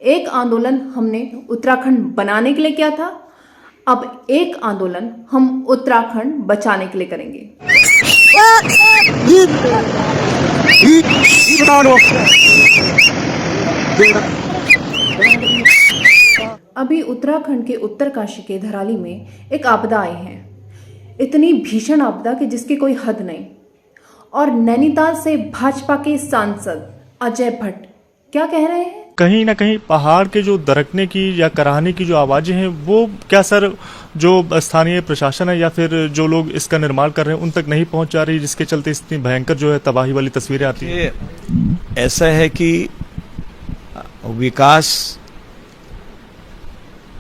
एक आंदोलन हमने उत्तराखंड बनाने के लिए किया था, अब एक आंदोलन हम उत्तराखंड बचाने के लिए करेंगे। अभी उत्तराखंड के उत्तरकाशी के धराली में एक आपदा आई है, इतनी भीषण आपदा कि जिसकी कोई हद नहीं। और नैनीताल से भाजपा के सांसद अजय भट्ट क्या कह रहे हैं? कहीं ना कहीं पहाड़ के जो दरकने की या कराहने की जो आवाजें हैं वो क्या सर जो स्थानीय प्रशासन है या फिर जो लोग इसका निर्माण कर रहे हैं उन तक नहीं पहुंच जा रही, जिसके चलते इतनी भयंकर जो है तबाही वाली तस्वीरें आती हैं? ऐसा है कि विकास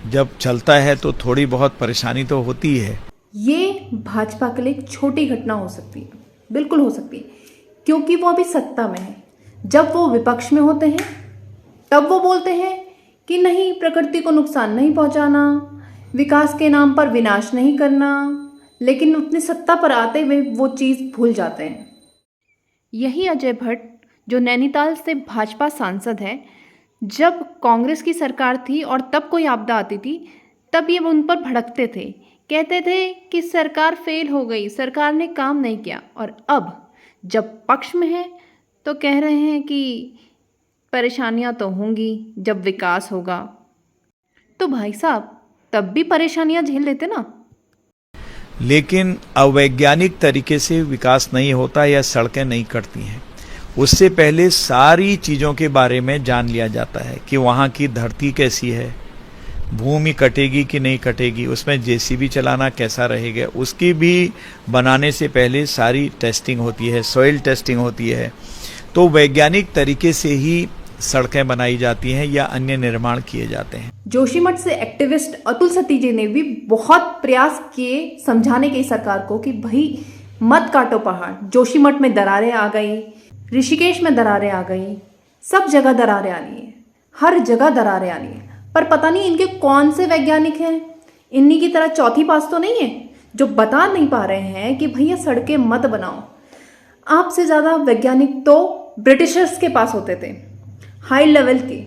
जब चलता है तो थोड़ी बहुत परेशानी तो होती है। ये भाजपा के लिए एक छोटी घटना हो सकती है, बिल्कुल हो सकती है, क्योंकि वो अभी सत्ता में है। जब वो विपक्ष में होते हैं तब वो बोलते हैं कि नहीं, प्रकृति को नुकसान नहीं पहुंचाना, विकास के नाम पर विनाश नहीं करना, लेकिन अपनी सत्ता पर आते हुए वो चीज़ भूल जाते हैं। यही अजय भट्ट जो नैनीताल से भाजपा सांसद है, जब कांग्रेस की सरकार थी और तब कोई आपदा आती थी तब ये उन पर भड़कते थे, कहते थे कि सरकार फेल हो गई, सरकार ने काम नहीं किया। और अब जब पक्ष में है तो कह रहे हैं कि परेशानियां तो होंगी जब विकास होगा। तो भाई साहब तब भी परेशानियां झेल लेते ना। लेकिन अवैज्ञानिक तरीके से विकास नहीं होता या सड़कें नहीं कटती हैं। उससे पहले सारी चीज़ों के बारे में जान लिया जाता है कि वहाँ की धरती कैसी है, भूमि कटेगी कि नहीं कटेगी, उसमें जेसीबी चलाना कैसा रहेगा, उसकी भी बनाने से पहले सारी टेस्टिंग होती है, सॉइल टेस्टिंग होती है। तो वैज्ञानिक तरीके से ही सड़कें बनाई जाती हैं या अन्य निर्माण किए जाते हैं। जोशीमठ से एक्टिविस्ट अतुल सती जी ने भी बहुत प्रयास किए समझाने के सरकार को कि भाई मत काटो पहाड़। जोशीमठ में दरारें आ गई, ऋषिकेश में दरारें आ गई, सब जगह दरारें आ रही है, हर जगह दरारें आ रही है। पर पता नहीं इनके कौन से वैज्ञानिक हैं, इन्हीं की तरह चौथी पास तो नहीं है जो बता नहीं पा रहे हैं कि भैया सड़कें मत बनाओ। आपसे ज़्यादा वैज्ञानिक तो ब्रिटिशर्स के पास होते थे, हाई लेवल के।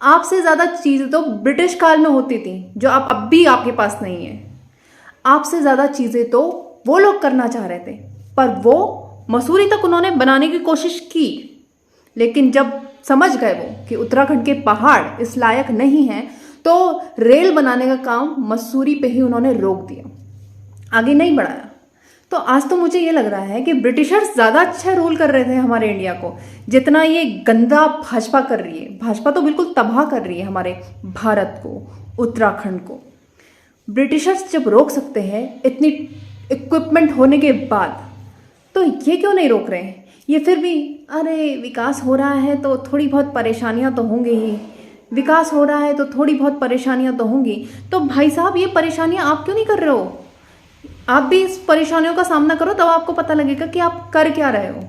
आपसे ज़्यादा चीज़ें तो ब्रिटिश काल में होती थी जो अब भी आपके पास नहीं है। आपसे ज़्यादा चीज़ें तो वो लोग करना चाह रहे थे, पर वो मसूरी तक उन्होंने बनाने की कोशिश की, लेकिन जब समझ गए वो कि उत्तराखंड के पहाड़ इस लायक नहीं हैं, तो रेल बनाने का काम मसूरी पे ही उन्होंने रोक दिया, आगे नहीं बढ़ाया। तो आज तो मुझे ये लग रहा है कि ब्रिटिशर्स ज़्यादा अच्छा रूल कर रहे थे हमारे इंडिया को, जितना ये गंदा भाजपा कर रही है। भाजपा तो बिल्कुल तबाह कर रही है हमारे भारत को, उत्तराखंड को। ब्रिटिशर्स जब रोक सकते हैं इतनी इक्विपमेंट होने के बाद, तो ये क्यों नहीं रोक रहे हैं? ये फिर भी अरे विकास हो रहा है तो थोड़ी बहुत परेशानियां तो होंगी ही, विकास हो रहा है तो थोड़ी बहुत परेशानियां तो होंगी। तो भाई साहब ये परेशानियां आप क्यों नहीं कर रहे हो? आप भी इस परेशानियों का सामना करो, तब आपको पता लगेगा कि आप कर क्या रहे हो।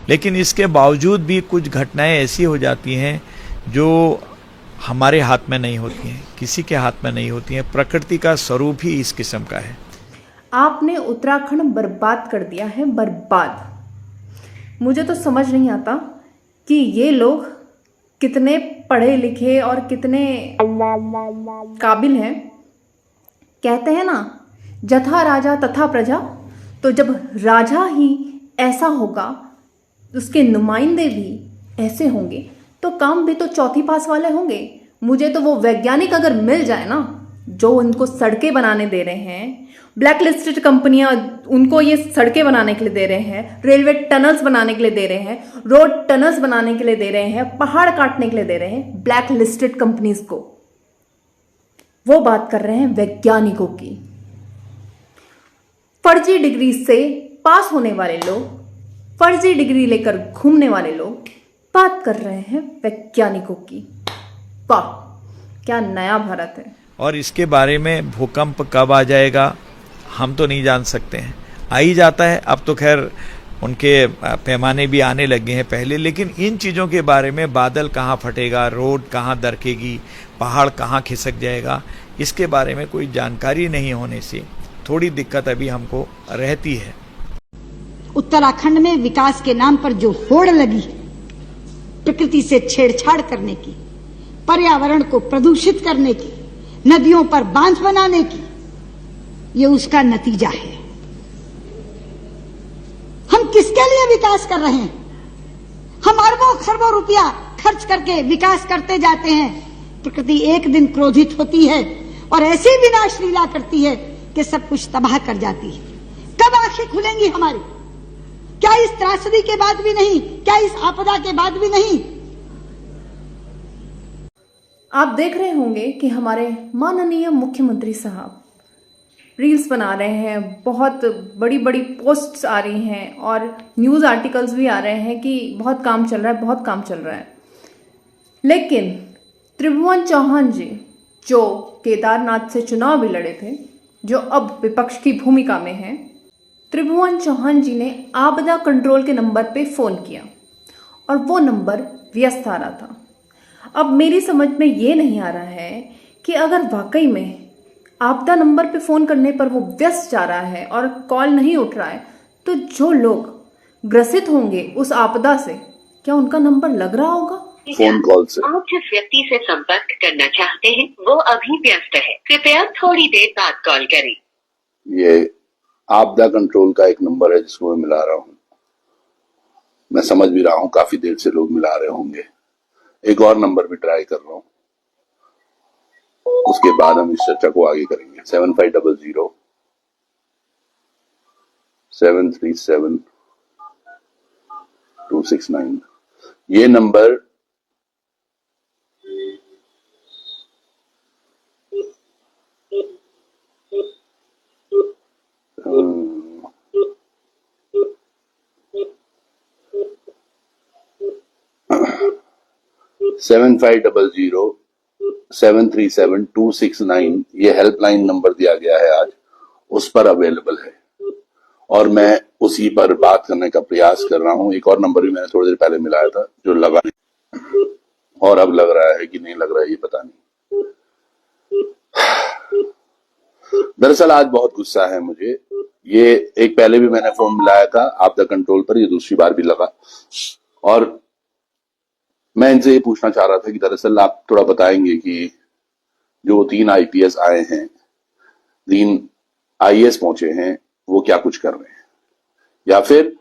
लेकिन इसके बावजूद भी कुछ घटनाएं ऐसी हो जाती हैं जो हमारे हाथ में नहीं होती हैं, किसी के हाथ में नहीं होती हैं। प्रकृति का स्वरूप ही इस किस्म का है। आपने उत्तराखंड बर्बाद कर दिया है, बर्बाद। मुझे तो समझ नहीं आता कि ये लोग कितने पढ़े लिखे और कितने काबिल हैं। कहते हैं ना, जथा राजा तथा प्रजा। तो जब राजा ही ऐसा होगा, उसके नुमाइंदे भी ऐसे होंगे, तो काम भी तो चौथी पास वाले होंगे। मुझे तो वो वैज्ञानिक अगर मिल जाए ना, जो उनको सड़कें बनाने दे रहे हैं, ब्लैक लिस्टेड कंपनियां उनको ये सड़कें बनाने के लिए दे रहे हैं, रेलवे टनल्स बनाने के लिए दे रहे हैं, रोड टनल्स बनाने के लिए दे रहे हैं, पहाड़ काटने के लिए दे रहे हैं, ब्लैक लिस्टेड कंपनीज को। वो बात कर रहे हैं वैज्ञानिकों की। फर्जी डिग्री से पास होने वाले लोग, फर्जी डिग्री लेकर घूमने वाले लोग बात कर रहे हैं वैज्ञानिकों की। वाह, क्या नया भारत है। और इसके बारे में भूकंप कब आ जाएगा हम तो नहीं जान सकते हैं। आ ही जाता है, अब तो खैर उनके पैमाने भी आने लगे हैं पहले। लेकिन इन चीज़ों के बारे में, बादल कहाँ फटेगा, रोड कहाँ दरकेगी, पहाड़ कहाँ खिसक जाएगा, इसके बारे में कोई जानकारी नहीं होने से थोड़ी दिक्कत अभी हमको रहती है। उत्तराखंड में विकास के नाम पर जो होड़ लगी प्रकृति से छेड़छाड़ करने की, पर्यावरण को प्रदूषित करने की, नदियों पर बांध बनाने की, ये उसका नतीजा है। हम किसके लिए विकास कर रहे हैं? हम अरबों खरबों रुपया खर्च करके विकास करते जाते हैं। प्रकृति एक दिन क्रोधित होती है और ऐसी विनाश लीला करती है कि सब कुछ तबाह कर जाती है। कब आंखें खुलेंगी हमारी? क्या इस त्रासदी के बाद भी नहीं? क्या इस आपदा के बाद भी नहीं? आप देख रहे होंगे कि हमारे माननीय मुख्यमंत्री साहब रील्स बना रहे हैं, बहुत बड़ी बड़ी पोस्ट्स आ रही हैं और न्यूज़ आर्टिकल्स भी आ रहे हैं कि बहुत काम चल रहा है, बहुत काम चल रहा है। लेकिन त्रिभुवन चौहान जी, जो केदारनाथ से चुनाव भी लड़े थे, जो अब विपक्ष की भूमिका में हैं, त्रिभुवन चौहान जी ने आपदा कंट्रोल के नंबर पे फ़ोन किया और वो नंबर व्यस्त आ रहा था। अब मेरी समझ में ये नहीं आ रहा है कि अगर वाकई में आपदा नंबर पे फ़ोन करने पर वो व्यस्त जा रहा है और कॉल नहीं उठ रहा है, तो जो लोग ग्रसित होंगे उस आपदा से, क्या उनका नंबर लग रहा होगा? फोन कॉल से आप जिस व्यक्ति से संपर्क करना चाहते हैं वो अभी व्यस्त है, कृपया थोड़ी देर बाद कॉल करें। ये आपदा कंट्रोल का एक नंबर है जिसको मैं मिला रहा हूँ। मैं समझ भी रहा हूँ काफी देर से लोग मिला रहे होंगे। एक और नंबर भी ट्राई कर रहा हूँ, उसके बाद हम इस चर्चा को आगे करेंगे। 7500 737 269 ये नंबर सेवन 737-269 ये हेल्पलाइन नंबर दिया गया है आज, उस पर अवेलेबल है और मैं उसी पर बात करने का प्रयास कर रहा हूं। एक और नंबर भी मैंने थोड़ी देर पहले मिलाया था जो लगा नहीं, और अब लग रहा है कि नहीं लग रहा है ये पता नहीं। दरअसल आज बहुत गुस्सा है मुझे। ये एक पहले भी मैंने फोन मिलाया था आपदा कंट्रोल पर, ये दूसरी बार भी लगा और मैं इनसे ये पूछना चाह रहा था कि दरअसल आप थोड़ा बताएंगे कि जो 3 आईपीएस आए हैं, 3 आईएएस पहुंचे हैं, वो क्या कुछ कर रहे हैं, या फिर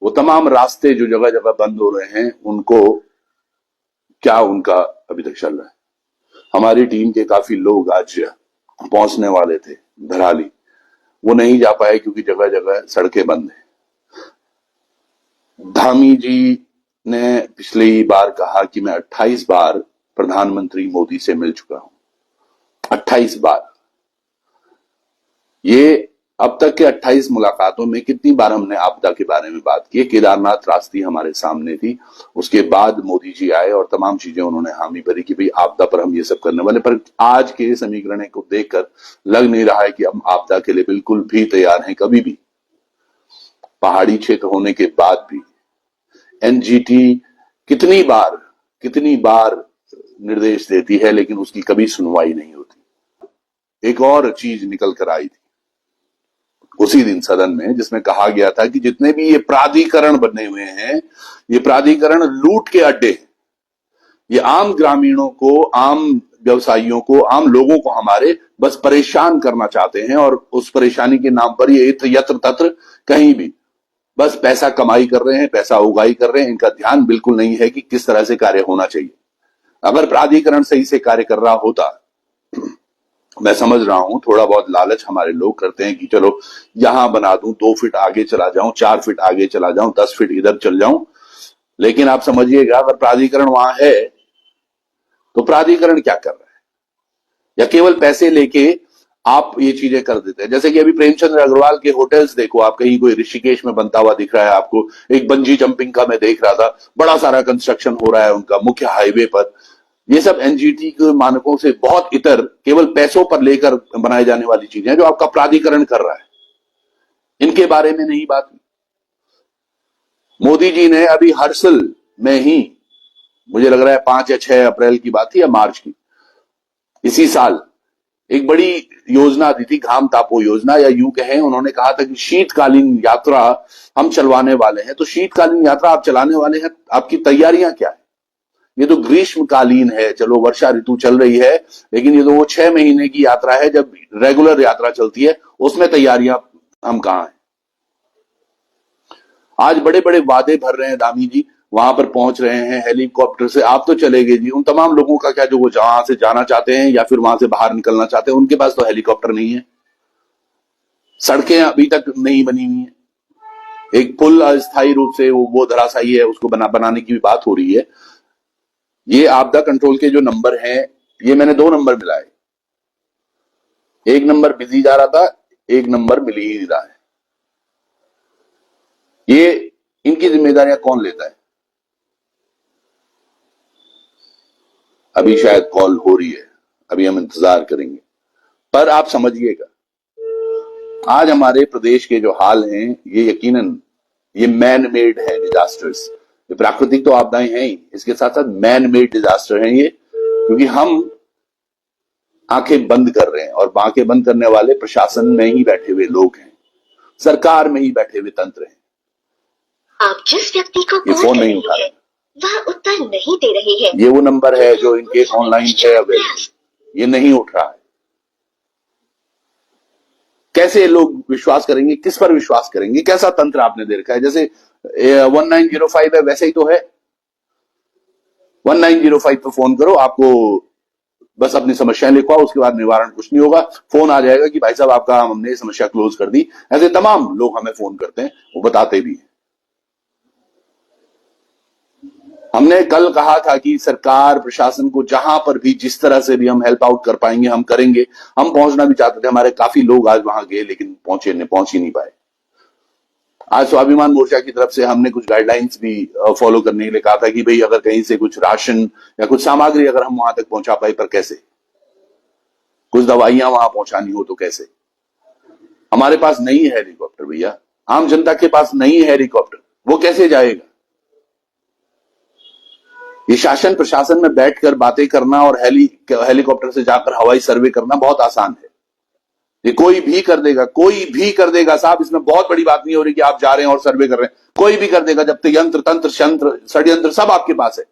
वो तमाम रास्ते जो जगह जगह बंद हो रहे हैं उनको क्या उनका अभी तक चल रहा है। हमारी टीम के काफी लोग आज पहुंचने वाले थे धराली, वो नहीं जा पाए क्योंकि जगह जगह सड़कें बंद हैं। धामी जी ने पिछली बार कहा कि मैं 28 बार प्रधानमंत्री मोदी से मिल चुका हूं, 28 बार। ये अब तक के 28 मुलाकातों में कितनी बार हमने आपदा के बारे में बात की। केदारनाथ रास्ते हमारे सामने थी, उसके बाद मोदी जी आए और तमाम चीजें उन्होंने हामी भरी कि भाई आपदा पर हम ये सब करने वाले, पर आज के समीकरण को देखकर लग नहीं रहा है कि हम आपदा के लिए बिल्कुल भी तैयार हैं। कभी भी पहाड़ी क्षेत्र होने के बाद भी एनजीटी कितनी बार निर्देश देती है लेकिन उसकी कभी सुनवाई नहीं होती। एक और चीज निकल कर आई थी उसी दिन सदन में, जिसमें कहा गया था कि जितने भी ये प्राधिकरण बने हुए हैं, ये प्राधिकरण लूट के अड्डे हैं। ये आम ग्रामीणों को, आम व्यवसायियों को, आम लोगों को हमारे बस परेशान करना चाहते हैं और उस परेशानी के नाम पर ये यत्र तत्र कहीं भी बस पैसा कमाई कर रहे हैं, पैसा उगाई कर रहे हैं। इनका ध्यान बिल्कुल नहीं है कि किस तरह से कार्य होना चाहिए। अगर प्राधिकरण सही से कार्य कर रहा होता, मैं समझ रहा हूं थोड़ा बहुत लालच हमारे लोग करते हैं कि चलो यहां बना दूं, 2 फीट आगे चला जाऊं, 4 फीट आगे चला जाऊं, 10 फीट इधर चल जाऊं। लेकिन आप समझिएगा अगर प्राधिकरण वहां है तो प्राधिकरण क्या कर रहा है, या केवल पैसे लेके आप ये चीजें कर देते हैं। जैसे कि अभी प्रेमचंद्र अग्रवाल के होटल्स देखो आप, कहीं कोई ऋषिकेश में बनता हुआ दिख रहा है आपको, एक बंजी जंपिंग का मैं देख रहा था, बड़ा सारा कंस्ट्रक्शन हो रहा है उनका मुख्य हाईवे पर। ये सब एनजीटी के मानकों से बहुत इतर, केवल पैसों पर लेकर बनाए जाने वाली चीजें हैं जो आपका प्राधिकरण कर रहा है। इनके बारे में नहीं बात। मोदी जी ने अभी हर्षल में ही, मुझे लग रहा है 5 या 6 अप्रैल की बात थी या मार्च की, इसी साल एक बड़ी योजना दी थी, घाम तापो योजना, या यूं कहें उन्होंने कहा था कि शीतकालीन यात्रा हम चलवाने वाले हैं। तो शीतकालीन यात्रा आप चलाने वाले हैं, आपकी तैयारियां क्या है? ये तो ग्रीष्मकालीन है, चलो वर्षा ऋतु चल रही है, लेकिन ये तो वो 6 महीने की यात्रा है जब रेगुलर यात्रा चलती है, उसमें तैयारियां हम कहां हैं। आज बड़े बड़े वादे भर रहे हैं दामी जी, वहां पर पहुंच रहे हैं हेलीकॉप्टर से, आप तो चले गए जी, उन तमाम लोगों का क्या जो वो जहां से जाना चाहते हैं या फिर वहां से बाहर निकलना चाहते हैं, उनके पास तो हेलीकॉप्टर नहीं है, सड़कें अभी तक नहीं बनी हुई है, एक पुल अस्थायी रूप से वो धराशायी है, उसको बनाने की भी बात हो रही है। ये आपदा कंट्रोल के जो नंबर हैं, ये मैंने 2 नंबर मिलाए, एक नंबर बिजी जा रहा था, एक नंबर मिल ही नहीं रहा है। ये इनकी जिम्मेदारियां कौन लेता है? अभी शायद कॉल हो रही है, अभी हम इंतजार करेंगे, पर आप समझिएगा आज हमारे प्रदेश के जो हाल हैं, ये यकीनन ये मैन मेड है डिजास्टर्स। ये प्राकृतिक तो आपदाएं हैं ही, इसके साथ साथ मैन मेड डिजास्टर हैं ये, क्योंकि हम आंखें बंद कर रहे हैं, और आंखें बंद करने वाले प्रशासन में ही बैठे हुए लोग हैं, सरकार में ही बैठे हुए तंत्र हैं। आप जिस व्यक्ति को ये कॉल फोन कर नहीं रही उठा है, रहे, वह उत्तर नहीं दे रही है। ये वो नंबर है जो इनके ऑनलाइन है अवेलेबल, ये नहीं उठ रहा है। कैसे लोग विश्वास करेंगे, किस पर विश्वास करेंगे? कैसा तंत्र आपने दे रखा है? जैसे 1905 है वैसे ही तो है, 1905 पे फोन करो, आपको बस अपनी समस्याएं लिखवाओ, उसके बाद निवारण कुछ नहीं होगा, फोन आ जाएगा कि भाई साहब आपका हमने समस्या क्लोज कर दी। ऐसे तमाम लोग हमें फोन करते हैं, वो बताते भी हैं। हमने कल कहा था कि सरकार प्रशासन को जहां पर भी जिस तरह से भी हम हेल्प आउट कर पाएंगे हम करेंगे। हम पहुंचना भी चाहते थे, हमारे काफी लोग आज वहां गए, लेकिन पहुंच ही नहीं पाए। आज स्वाभिमान मोर्चा की तरफ से हमने कुछ गाइडलाइंस भी फॉलो करने के लिए कहा था कि भाई अगर कहीं से कुछ राशन या कुछ सामग्री अगर हम वहां तक पहुंचा पाए, पर कैसे, कुछ दवाइयां वहां पहुंचानी हो तो कैसे। हमारे पास नहीं है हेलीकॉप्टर भैया, आम जनता के पास नहीं है हेलीकॉप्टर, वो कैसे जाएगा? ये शासन प्रशासन में बैठकर बातें करना और हेलीकॉप्टर से जाकर हवाई सर्वे करना बहुत आसान है। ये कोई भी कर देगा साहब, इसमें बहुत बड़ी बात नहीं हो रही कि आप जा रहे हैं और सर्वे कर रहे हैं, कोई भी कर देगा जब तक यंत्र तंत्र शंत्र षड्यंत्र सब आपके पास है।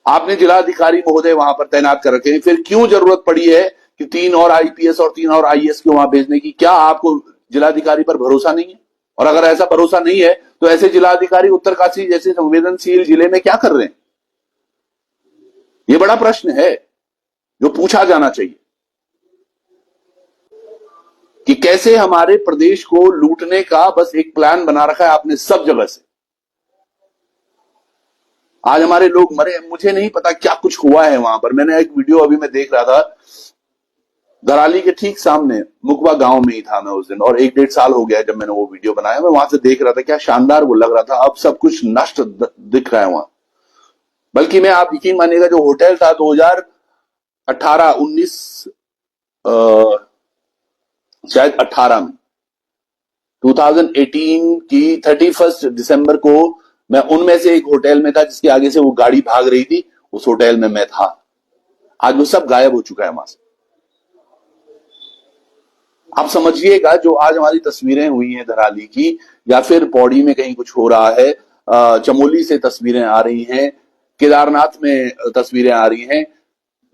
आपने जिलाधिकारी महोदय वहां पर तैनात कर रखे हैं, फिर क्यों जरूरत पड़ी है कि 3 और आईपीएस और 3 और आईएएस को वहां भेजने की? क्या आपको जिलाधिकारी पर भरोसा नहीं है? और अगर ऐसा भरोसा नहीं है तो ऐसे जिलाधिकारी उत्तरकाशी जैसे संवेदनशील जिले में क्या कर रहे हैं? यह बड़ा प्रश्न है जो पूछा जाना चाहिए कि कैसे हमारे प्रदेश को लूटने का बस एक प्लान बना रखा है आपने सब जगह से। आज हमारे लोग मरे, मुझे नहीं पता क्या कुछ हुआ है वहां पर। मैंने एक वीडियो अभी मैं देख रहा था, धराली के ठीक सामने मुकवा गांव में ही था मैं उस दिन, और 1-1.5 साल हो गया जब मैंने वो वीडियो बनाया। मैं वहां से देख रहा था, क्या शानदार वो लग रहा था। अब सब कुछ नष्ट दिख रहा है वहां। बल्कि मैं, आप यकीन मानिएगा, जो होटल था 2018-19 शायद 18 में 2018 की 31 दिसंबर को मैं उनमें से एक होटल में था जिसके आगे से वो गाड़ी भाग रही थी, उस होटल में मैं था। आज वो सब गायब हो चुका है वहां से। आप समझिएगा, जो आज हमारी तस्वीरें हुई हैं धराली की, या फिर पौड़ी में कहीं कुछ हो रहा है, चमोली से तस्वीरें आ रही हैं, केदारनाथ में तस्वीरें आ रही हैं।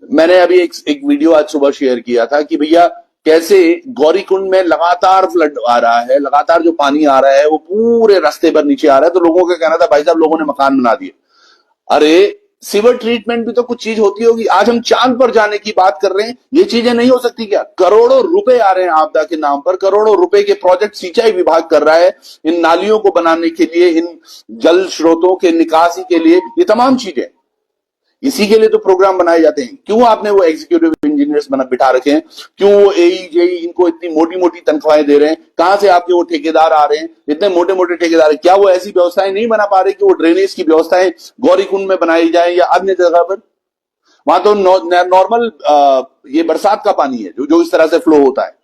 मैंने अभी एक वीडियो आज सुबह शेयर किया था कि भैया कैसे गौरीकुंड में लगातार फ्लड आ रहा है, लगातार जो पानी आ रहा है वो पूरे रास्ते पर नीचे आ रहा है। तो लोगों का कहना था भाई साहब लोगों ने मकान बना दिए। अरे सीवर ट्रीटमेंट भी तो कुछ चीज होती होगी। आज हम चांद पर जाने की बात कर रहे हैं, ये चीजें नहीं हो सकती क्या? करोड़ों रुपए आ रहे हैं आपदा के नाम पर, करोड़ों रुपए के प्रोजेक्ट सिंचाई विभाग कर रहा है इन नालियों को बनाने के लिए, इन जल स्रोतों के निकासी के लिए, ये तमाम चीजें। इसी के लिए तो प्रोग्राम बनाए जाते हैं। क्यों आपने वो एग्जीक्यूटिव इंजीनियर्स बिठा रखे हैं? क्यों वो एई जेई इनको इतनी मोटी मोटी तनख्वाहें दे रहे हैं? कहां से आपके वो ठेकेदार आ रहे हैं, इतने मोटे मोटे ठेकेदार? क्या वो ऐसी व्यवस्थाएं नहीं बना पा रहे कि वो ड्रेनेज की व्यवस्थाएं गौरीकुंड में बनाई जाए या अन्य जगह पर? वहां तो नॉर्मल ये बरसात का पानी है जो इस तरह से फ्लो होता है।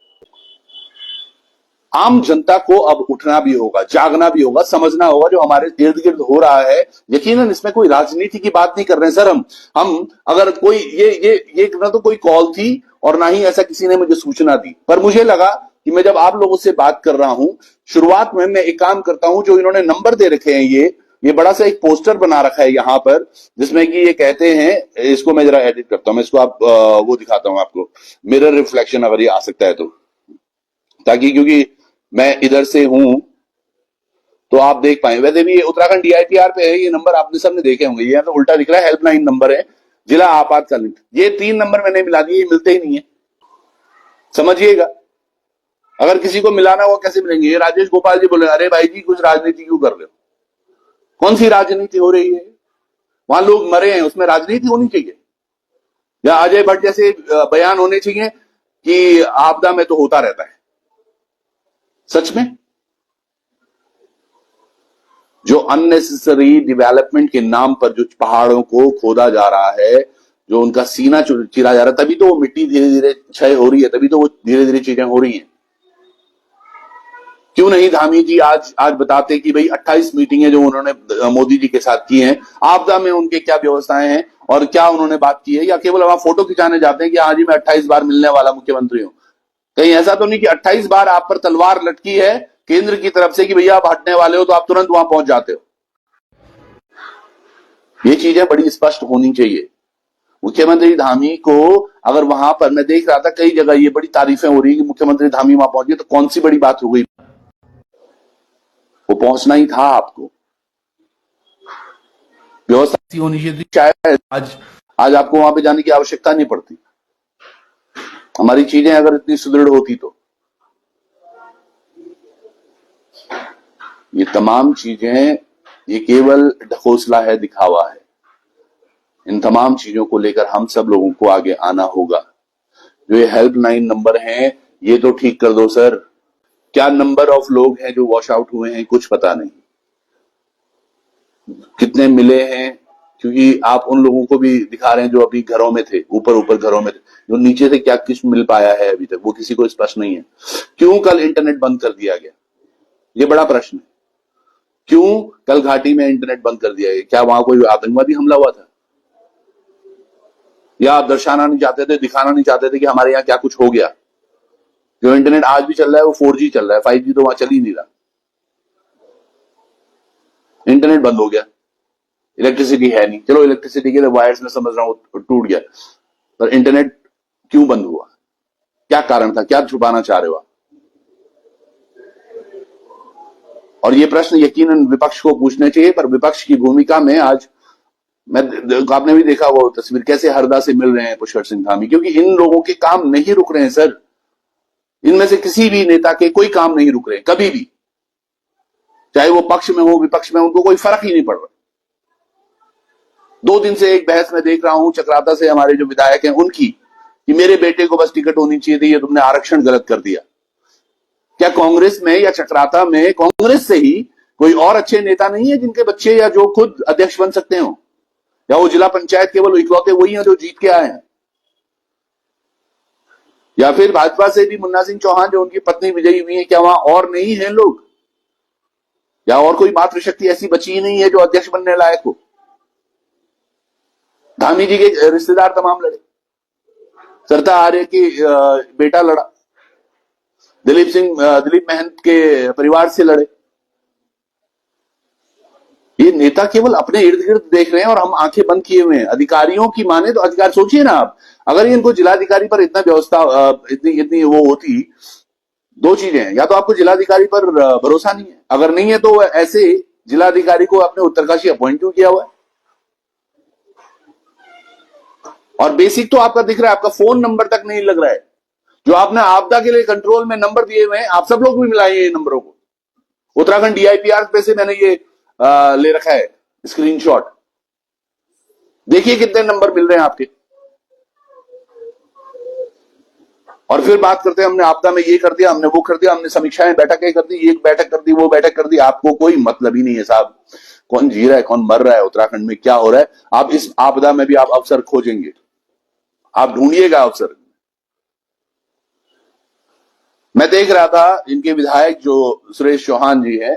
आम जनता को अब उठना भी होगा, जागना भी होगा, समझना होगा जो हमारे इर्द गिर्द हो रहा है। यकीनन इसमें कोई राजनीति की बात नहीं कर रहे हैं सर। हम अगर कोई ये ना तो कोई कॉल थी और ना ही ऐसा किसी ने मुझे सूचना दी, पर मुझे लगा कि मैं जब आप लोगों से बात कर रहा हूं, शुरुआत में मैं एक काम करता हूं, जो इन्होंने नंबर दे रखे हैं ये ये बड़ा सा एक पोस्टर बना रखा है यहाँ पर, जिसमें कि ये कहते हैं, इसको मैं जरा एडिट करता हूं, मैं इसको आप वो दिखाता हूं आपको, मिरर रिफ्लेक्शन अगर ये आ सकता है तो, ताकि क्योंकि मैं इधर से हूं तो आप देख पाए। वैसे भी ये उत्तराखंड DIPR पे है, ये नंबर आपने सबने देखे होंगे, ये तो उल्टा दिख रहा है, हेल्पलाइन नंबर है जिला आपातकालीन। ये 3 नंबर मैंने मिला दिए, ये मिलते ही नहीं है, समझिएगा। अगर किसी को मिलाना हो कैसे मिलेंगे? ये राजेश गोपाल जी बोले, अरे भाई जी कुछ राजनीति क्यों कर रहे हो? कौन सी राजनीति हो रही है? वहां लोग मरे हैं, उसमें राजनीति होनी चाहिए? या अजय भट्ट जैसे बयान होने चाहिए कि आपदा में तो होता रहता है? सच में जो अननेसेसरी डेवलपमेंट के नाम पर जो पहाड़ों को खोदा जा रहा है, जो उनका सीना चिरा जा रहा है, तभी तो वो मिट्टी धीरे धीरे क्षय हो रही है, तभी तो वो धीरे धीरे चीजें हो रही हैं। क्यों नहीं धामी जी आज बताते कि भाई 28 मीटिंगें जो उन्होंने मोदी जी के साथ की हैं, आपदा में उनके क्या व्यवस्थाएं हैं और क्या उन्होंने बात की है, या केवल वहां फोटो खिंचाने जाते हैं कि हाँ जी मैं 28 बार मिलने वाला मुख्यमंत्री हूं? कहीं ऐसा तो नहीं कि 28 बार आप पर तलवार लटकी है केंद्र की तरफ से कि भैया आप हटने वाले हो तो आप तुरंत वहां पहुंच जाते हो? ये चीजें बड़ी स्पष्ट होनी चाहिए। मुख्यमंत्री धामी को अगर वहां पर, मैं देख रहा था कई जगह ये बड़ी तारीफें हो रही है कि मुख्यमंत्री धामी वहां पहुंचे, तो कौन सी बड़ी बात हो गई? वो पहुंचना ही था आपको, व्यवस्था होनी चाहिए, शायद आज आपको वहां पे जाने की आवश्यकता नहीं पड़ती। हमारी चीजें अगर इतनी सुदृढ़ होती तो। ये तमाम चीजें, ये केवल ढकोसला है, दिखावा है। इन तमाम चीजों को लेकर हम सब लोगों को आगे आना होगा। जो ये हेल्पलाइन नंबर हैं, ये तो ठीक कर दो सर। क्या नंबर ऑफ लोग हैं जो वॉश आउट हुए हैं, कुछ पता नहीं। कितने मिले हैं, क्योंकि आप उन लोगों को भी दिखा रहे हैं जो अभी घरों में थे, ऊपर घरों में थे, जो नीचे से क्या किस मिल पाया है अभी तक वो किसी को स्पष्ट नहीं है। क्यों कल इंटरनेट बंद कर दिया गया, ये बड़ा प्रश्न है। क्यों कल घाटी में इंटरनेट बंद कर दिया गया? क्या वहां कोई आतंकवादी हमला हुआ था, या आप दर्शाना नहीं चाहते थे, दिखाना नहीं चाहते थे कि हमारे यहाँ क्या कुछ हो गया? जो इंटरनेट आज भी चल रहा है वो 4G चल रहा है, 5G तो वहां चल ही नहीं रहा। इंटरनेट बंद हो गया, इलेक्ट्रिसिटी है नहीं, चलो इलेक्ट्रिसिटी के वायर्स में समझ रहा हूं टूट गया, पर इंटरनेट क्यों बंद हुआ? क्या कारण था? क्या छुपाना चाह रहे हो आप? और ये प्रश्न यकीनन विपक्ष को पूछने चाहिए, पर विपक्ष की भूमिका में आज आपने भी देखा वो तस्वीर, कैसे हरदा से मिल रहे हैं पुष्कर सिंह धामी, क्योंकि इन लोगों के काम नहीं रुक रहे हैं सर। इनमें से किसी भी नेता के कोई काम नहीं रुक रहे कभी भी, चाहे वो पक्ष में हो विपक्ष में, उनको कोई फर्क ही नहीं पड़ रहा। 2 दिन से एक बहस में देख रहा हूं चक्राता से हमारे जो विधायक हैं उनकी, कि मेरे बेटे को बस टिकट होनी चाहिए थी, ये तुमने आरक्षण गलत कर दिया। क्या कांग्रेस में या चक्राता में कांग्रेस से ही कोई और अच्छे नेता नहीं है जिनके बच्चे या जो खुद अध्यक्ष बन सकते हो? या वो जिला पंचायत केवल इकलौते वही हैं जो जीत के आए हैं? या फिर भाजपा से भी मुन्ना सिंह चौहान जो उनकी पत्नी विजयी हुई है, क्या वहां और नहीं है लोग? या और कोई मातृशक्ति ऐसी बची ही नहीं है जो अध्यक्ष बनने लायक हो? धामी जी के रिश्तेदार तमाम लड़े, सरता आर्य की बेटा लड़ा, दिलीप महंत के परिवार से लड़े। ये नेता केवल अपने इर्द गिर्द देख रहे हैं और हम आंखें बंद किए हुए हैं। अधिकारियों की माने तो अधिकार, सोचिए ना आप, अगर इनको जिलाधिकारी पर इतना व्यवस्था इतनी वो होती, 2 चीजें हैं, या तो आपको जिलाधिकारी पर भरोसा नहीं है, अगर नहीं है तो ऐसे जिलाधिकारी को आपने उत्तरकाशी अपॉइंट क्यों किया हुआ है? और बेसिक तो आपका दिख रहा है, आपका फोन नंबर तक नहीं लग रहा है, जो आपने आपदा के लिए कंट्रोल में नंबर दिए हुए हैं, आप सब लोग भी मिलाइए ये नंबरों को। उत्तराखंड DIPR पे से मैंने ये ले रखा है स्क्रीनशॉट, देखिए कितने नंबर मिल रहे हैं आपके। और फिर बात करते हैं हमने आपदा में ये कर दिया, हमने वो कर दिया, हमने समीक्षाएं बैठकें कर दी, एक बैठक कर दी, वो बैठक कर दी। आपको कोई मतलब ही नहीं है साहब, कौन जी रहा है कौन मर रहा है, उत्तराखंड में क्या हो रहा है। आप इस आपदा में भी आप अवसर खोजेंगे, आप ढूंढिएगा अवसर। मैं देख रहा था इनके विधायक जो सुरेश चौहान जी हैं,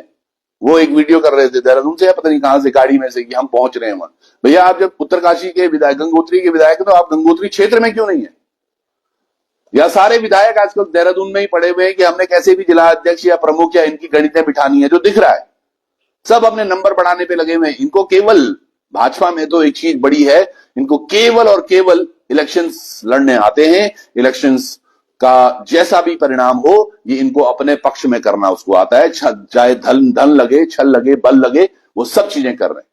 वो एक वीडियो कर रहे थे देहरादून से, पता नहीं कहां से, गाड़ी में से, कि हम पहुंच रहे हैं वहां। भैया आप जब उत्तरकाशी के विधायक, गंगोत्री के विधायक, तो आप गंगोत्री क्षेत्र में क्यों नहीं है? या सारे विधायक आजकल देहरादून में ही पड़े हुए हैं कि हमने कैसे भी जिला अध्यक्ष या प्रमुख या इनकी गणितें बिठानी है, जो दिख रहा है। सब अपने नंबर बढ़ाने पे लगे हुए हैं। इनको केवल, भाजपा में तो एक चीज बड़ी है, इनको केवल और केवल इलेक्शंस लड़ने आते हैं। इलेक्शंस का जैसा भी परिणाम हो, ये इनको अपने पक्ष में करना उसको आता है। चाहे धन लगे, छल लगे, बल लगे, वो सब चीजें कर रहे हैं।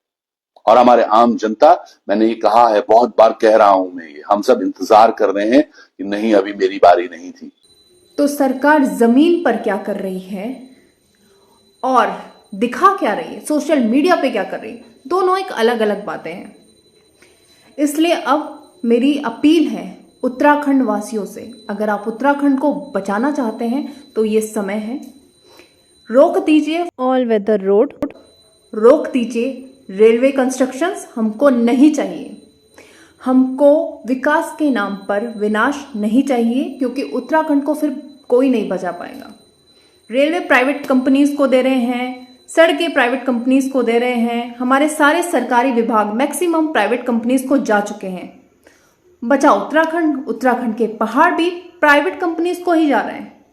और हमारे आम जनता, मैंने ये कहा है, बहुत बार कह रहा हूं मैं, ये हम सब इंतजार कर रहे हैं कि नहीं, अभी मेरी बारी नहीं थी। तो सरकार जमीन पर क्या कर रही है और दिखा क्या रही है, सोशल मीडिया पे क्या कर रही है, दोनों एक अलग अलग बातें हैं। इसलिए अब मेरी अपील है उत्तराखंड वासियों से, अगर आप उत्तराखंड को बचाना चाहते हैं तो ये समय है। रोक दीजिए ऑल वेदर रोड, रोक दीजिए रेलवे कंस्ट्रक्शंस, हमको नहीं चाहिए। हमको विकास के नाम पर विनाश नहीं चाहिए, क्योंकि उत्तराखंड को फिर कोई नहीं बचा पाएगा। रेलवे प्राइवेट कंपनीज को दे रहे हैं, सड़कें प्राइवेट कंपनीज को दे रहे हैं, हमारे सारे सरकारी विभाग मैक्सिमम प्राइवेट कंपनीज को जा चुके हैं। बचा उत्तराखंड, उत्तराखंड के पहाड़ भी प्राइवेट कंपनीज को ही जा रहे हैं।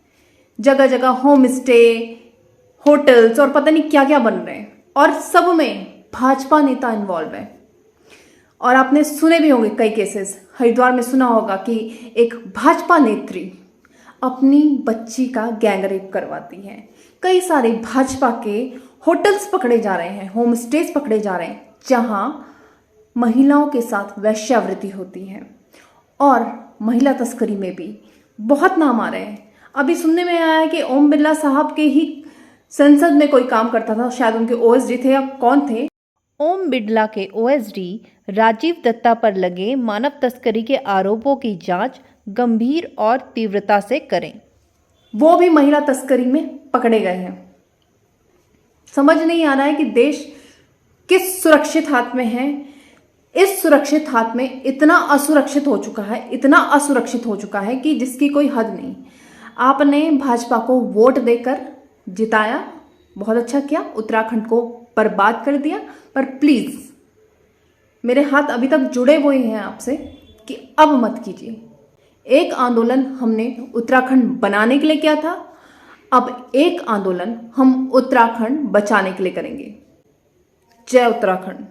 जगह जगह होम स्टे, होटल्स और पता नहीं क्या क्या बन रहे हैं, और सब में भाजपा नेता इन्वॉल्व है। और आपने सुने भी होंगे कई केसेस, हरिद्वार में सुना होगा कि एक भाजपा नेत्री अपनी बच्ची का गैंग रेप करवाती है। कई सारे भाजपा के होटल्स पकड़े जा रहे हैं, होम स्टेज पकड़े जा रहे हैं, जहां महिलाओं के साथ वैश्यावृत्ति होती है। और महिला तस्करी में भी बहुत नाम आ रहे हैं। अभी सुनने में आया है कि ओम बिरला साहब के ही संसद में कोई काम करता था, शायद उनके ओएसडी थे या कौन थे। ओम बिरला के ओएसडी राजीव दत्ता पर लगे मानव तस्करी के आरोपों की जांच गंभीर और तीव्रता से करें। वो भी महिला तस्करी में पकड़े गए हैं। समझ नहीं आ रहा है कि देश किस सुरक्षित हाथ में है। इस सुरक्षित हाथ में इतना असुरक्षित हो चुका है, इतना असुरक्षित हो चुका है कि जिसकी कोई हद नहीं। आपने भाजपा को वोट देकर जिताया, बहुत अच्छा किया, उत्तराखंड को बर्बाद कर दिया, पर प्लीज मेरे हाथ अभी तक जुड़े हुए हैं आपसे कि अब मत कीजिए। एक आंदोलन हमने उत्तराखंड बनाने के लिए किया था, अब एक आंदोलन हम उत्तराखंड बचाने के लिए करेंगे। जय उत्तराखंड।